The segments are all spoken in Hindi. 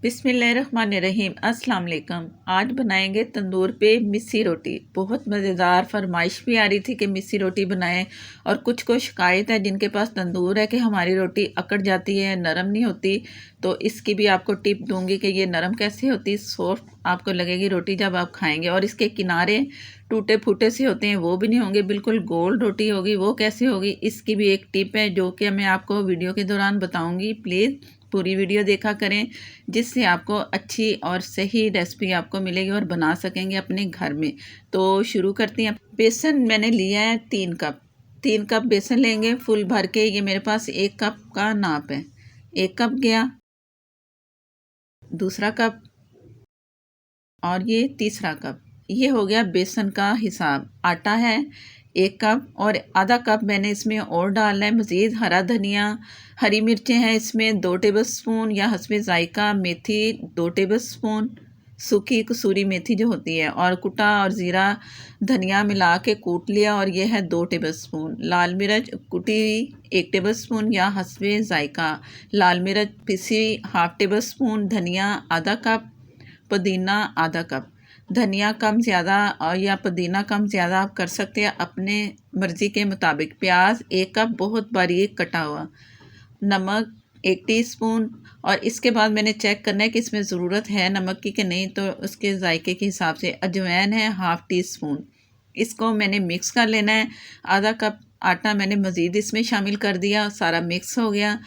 बिस्मिल्लाहिर्रहमानिर्रहीम। अस्सलाम वालेकुम। आज बनाएंगे तंदूर पे मिस्सी रोटी। बहुत मज़ेदार फरमाइश भी आ रही थी कि मिस्सी रोटी बनाएं, और कुछ को शिकायत है जिनके पास तंदूर है कि हमारी रोटी अकड़ जाती है, नरम नहीं होती। तो इसकी भी आपको टिप दूंगी कि ये नरम कैसे होती, सॉफ्ट आपको लगेगी रोटी जब आप खाएंगे। और इसके किनारे टूटे फूटे से होते हैं, वो भी नहीं होंगे, बिल्कुल गोल रोटी होगी। वो कैसे होगी, इसकी भी एक टिप है जो कि मैं आपको वीडियो के दौरान बताऊंगी। प्लीज़ पूरी वीडियो देखा करें, जिससे आपको अच्छी और सही रेसिपी आपको मिलेगी और बना सकेंगे अपने घर में। तो शुरू करते हैं। बेसन मैंने लिया है 3 कप। 3 कप बेसन लेंगे फुल भर के। ये मेरे पास 1 कप का नाप है। 1 कप गया, दूसरा कप, और ये तीसरा कप। ये हो गया बेसन का हिसाब। आटा है 1 कप, और आधा कप मैंने इसमें और डालना है मज़ीद हरा धनिया। हरी मिर्चें हैं इसमें 2 टेबलस्पून, या हस्बे ज़ायका मेथी 2 टेबलस्पून, सूखी कसूरी मेथी जो होती है, और कुटा और ज़ीरा धनिया मिला के कूट लिया, और ये है 2 टेबलस्पून। लाल मिर्च कुटी 1 टेबलस्पून, या हस्बे ज़ायका। लाल मिर्च पिसी 1/2 टेबलस्पून। धनिया आधा कप, पुदीना आधा कप। धनिया कम ज़्यादा या पुदीना कम ज़्यादा आप कर सकते हैं अपने मर्ज़ी के मुताबिक। प्याज 1 कप बहुत बारीक कटा हुआ। नमक 1 टीस्पून। और इसके बाद मैंने चेक करना है कि इसमें ज़रूरत है नमक की कि नहीं, तो उसके जायके के हिसाब से। अजवाइन है 1/2 टीस्पून। इसको मैंने मिक्स कर लेना है। आधा कप आटा मैंने मज़ीद इसमें शामिल कर दिया, सारा मिक्स हो गया।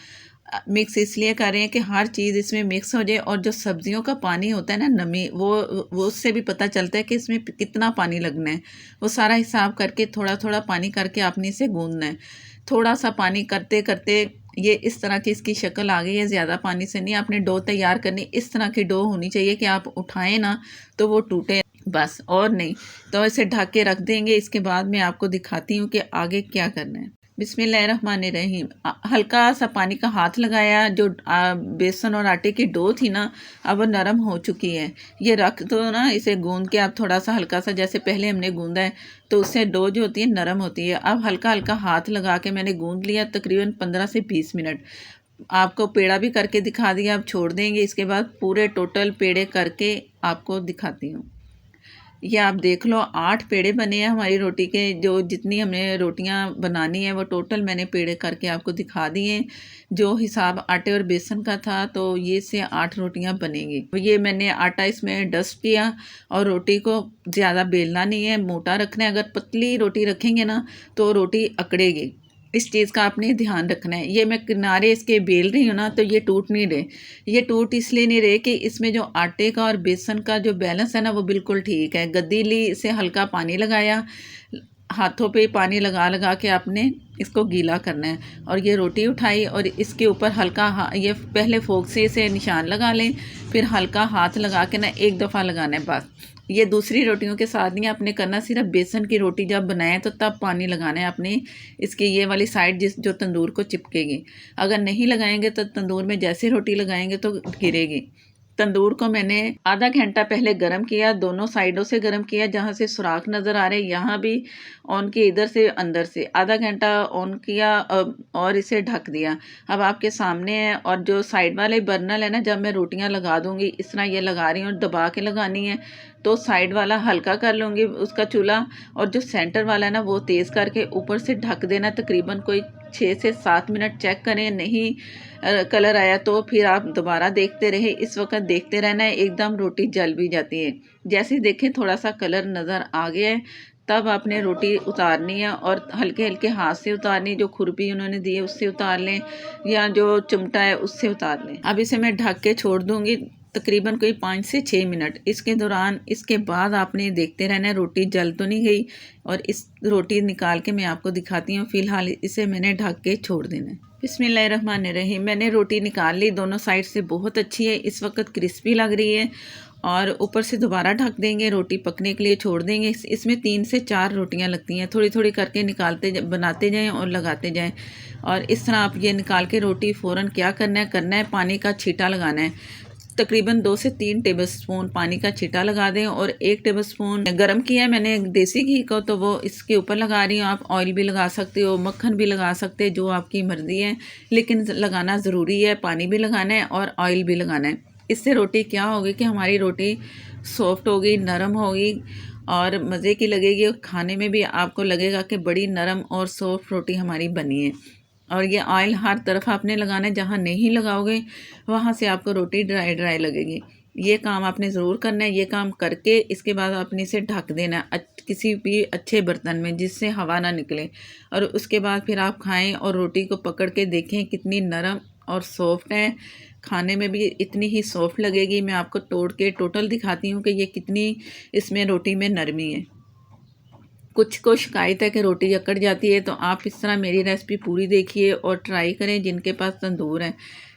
मिक्स इसलिए कर रहे हैं कि हर चीज़ इसमें मिक्स हो जाए, और जो सब्जियों का पानी होता है ना, नमी, वो उससे भी पता चलता है कि इसमें कितना पानी लगना है। वो सारा हिसाब करके थोड़ा थोड़ा पानी करके आपने इसे गूंदना है। थोड़ा सा पानी करते करते ये इस तरह की इसकी शक्ल आ गई है। ज़्यादा पानी से नहीं, आपने डो तैयार करनी। इस तरह की डो होनी चाहिए कि आप उठाएं ना तो वो टूटे, बस और नहीं। तो इसे ढक के रख देंगे। इसके बाद मैं आपको दिखाती हूँ कि आगे क्या करना है। बिस्मिल्लाहिर्रहमानिर्रहीम। हल्का सा पानी का हाथ लगाया। जो बेसन और आटे की डो थी ना, अब वो नरम हो चुकी है। ये रख दो ना, इसे गूंद के आप थोड़ा सा हल्का सा, जैसे पहले हमने गूंदा है, तो उससे डो जो होती है नरम होती है। अब हल्का हल्का हाथ लगा के मैंने गूंद लिया तकरीबन 15 से 20 मिनट। आपको पेड़ा भी करके दिखा दिया। आप छोड़ देंगे। इसके बाद पूरे टोटल पेड़े करके आपको दिखाती हूँ। ये आप देख लो, 8 पेड़े बने हैं हमारी रोटी के। जो जितनी हमें रोटियां बनानी है वो टोटल मैंने पेड़े करके आपको दिखा दिए। जो हिसाब आटे और बेसन का था, तो ये से 8 रोटियां बनेंगी। ये मैंने आटा इसमें डस्ट किया, और रोटी को ज़्यादा बेलना नहीं है, मोटा रखना है। अगर पतली रोटी रखेंगे ना तो रोटी अकड़ेगी। इस चीज़ का आपने ध्यान रखना है। ये मैं किनारे इसके बेल रही हूँ ना, तो ये टूट नहीं रहे। ये टूट इसलिए नहीं रहे कि इसमें जो आटे का और बेसन का जो बैलेंस है ना, वो बिल्कुल ठीक है। गद्दी ली, इसे हल्का पानी लगाया, हाथों पे पानी लगा लगा के आपने इसको गीला करना है। और ये रोटी उठाई, और इसके ऊपर हल्का ये पहले फोक से इसे निशान लगा लें, फिर हल्का हाथ लगा के ना एक दफ़ा लगाना है बस। ये दूसरी रोटियों के साथ नहीं आपने करना। सिर्फ बेसन की रोटी जब बनाएं तो तब पानी लगाना है आपने इसकी ये वाली साइड, जो तंदूर को चिपकेगी। अगर नहीं लगाएंगे तो तंदूर में जैसे रोटी लगाएंगे तो गिरेगी। तंदूर को मैंने आधा घंटा पहले गरम किया, दोनों साइडों से गरम किया। जहाँ से सुराख नज़र आ रहे यहाँ भी ऑन किया, इधर से अंदर से आधा घंटा ऑन किया, और इसे ढक दिया। अब आपके सामने है। और जो साइड वाले बर्नल है ना, जब मैं रोटियां लगा दूंगी, इस तरह ये लगा रही हूँ, दबा के लगानी है, तो साइड वाला हल्का कर लूँगी उसका चूल्हा, और जो सेंटर वाला है ना वो तेज़ करके ऊपर से ढक देना। तकरीबन कोई 6 से 7 मिनट चेक करें। नहीं कलर आया तो फिर आप दोबारा देखते रहे। इस वक्त देखते रहना है, एकदम रोटी जल भी जाती है। जैसे देखें थोड़ा सा कलर नज़र आ गया है, तब आपने रोटी उतारनी है, और हल्के हल्के हाथ से उतारनी। जो खुरपी उन्होंने दी है उससे उतार लें, या जो चिमटा है उससे उतार लें। अब इसे मैं ढक के छोड़ दूँगी तकरीबन कोई 5 से 6 मिनट। इसके दौरान, इसके बाद आपने देखते रहना है रोटी जल तो नहीं गई। और इस रोटी निकाल के मैं आपको दिखाती हूँ। फ़िलहाल इसे मैंने ढक के छोड़ देना है। बिस्मिल्लाहिर्रहमानिर्रहीम। मैंने रोटी निकाल ली, दोनों साइड से बहुत अच्छी है, इस वक्त क्रिस्पी लग रही है। और ऊपर से दोबारा ढक देंगे, रोटी पकने के लिए छोड़ देंगे। इसमें 3 से 4 रोटियां लगती हैं। थोड़ी थोड़ी करके निकालते बनाते जाएं और लगाते जाएं। और इस तरह आप ये निकाल के रोटी फ़ौरन क्या करना है, पानी का छींटा लगाना है। तकरीबन 2 से 3 टेबलस्पून पानी का छींटा लगा दें, और 1 टेबलस्पून गरम किया है मैंने देसी घी को, तो वो इसके ऊपर लगा रही हूँ। आप ऑयल भी लगा सकते हो, मक्खन भी लगा सकते हो, जो आपकी मर्ज़ी है, लेकिन लगाना ज़रूरी है। पानी भी लगाना है और ऑयल भी लगाना है। इससे रोटी क्या होगी कि हमारी रोटी सॉफ्ट होगी, नरम होगी और मज़े की लगेगी और खाने में भी आपको लगेगा कि बड़ी नरम और सॉफ्ट रोटी हमारी बनी है। और ये ऑयल हर तरफ आपने लगाना है, जहाँ नहीं लगाओगे वहाँ से आपको रोटी ड्राई ड्राई लगेगी। ये काम आपने ज़रूर करना है। ये काम करके इसके बाद आपने इसे ढक देना है किसी भी अच्छे बर्तन में जिससे हवा ना निकले, और उसके बाद फिर आप खाएं और रोटी को पकड़ के देखें कितनी नरम और सॉफ्ट है। खाने में भी इतनी ही सॉफ्ट लगेगी। मैं आपको तोड़ के टोटल दिखाती हूँ कि ये कितनी इसमें रोटी में नरमी है। कुछ को शिकायत है कि रोटी अकड़ जाती है, तो आप इस तरह मेरी रेसिपी पूरी देखिए और ट्राई करें। जिनके पास तंदूर है,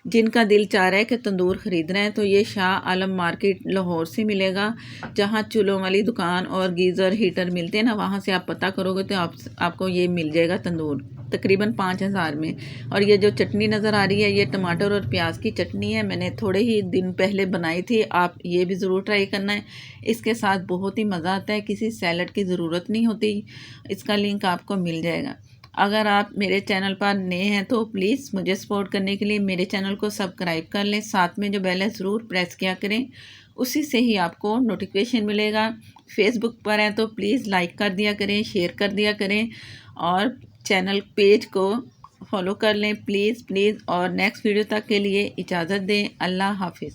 जिनका दिल चाह रहा है कि तंदूर ख़रीदना है, तो ये शाह आलम मार्केट लाहौर से मिलेगा। जहाँ चूल्हों वाली दुकान और गीज़र हीटर मिलते हैं ना, वहाँ से आप पता करोगे तो आपको ये मिल जाएगा तंदूर तकरीबन 5000 में। और ये जो चटनी नज़र आ रही है, ये टमाटर और प्याज की चटनी है। मैंने थोड़े ही दिन पहले बनाई थी, आप ये भी ज़रूर ट्राई करना है। इसके साथ बहुत ही मज़ा आता है, किसी सैलड की ज़रूरत नहीं होती। इसका लिंक आपको मिल जाएगा। अगर आप मेरे चैनल पर नए हैं तो प्लीज़ मुझे सपोर्ट करने के लिए मेरे चैनल को सब्सक्राइब कर लें। साथ में जो बेल है ज़रूर प्रेस किया करें, उसी से ही आपको नोटिफिकेशन मिलेगा। फेसबुक पर हैं तो प्लीज़ लाइक कर दिया करें, शेयर कर दिया करें और चैनल पेज को फॉलो कर लें प्लीज़ प्लीज़। और नेक्स्ट वीडियो तक के लिए इजाज़त दें। अल्लाह हाफिज़।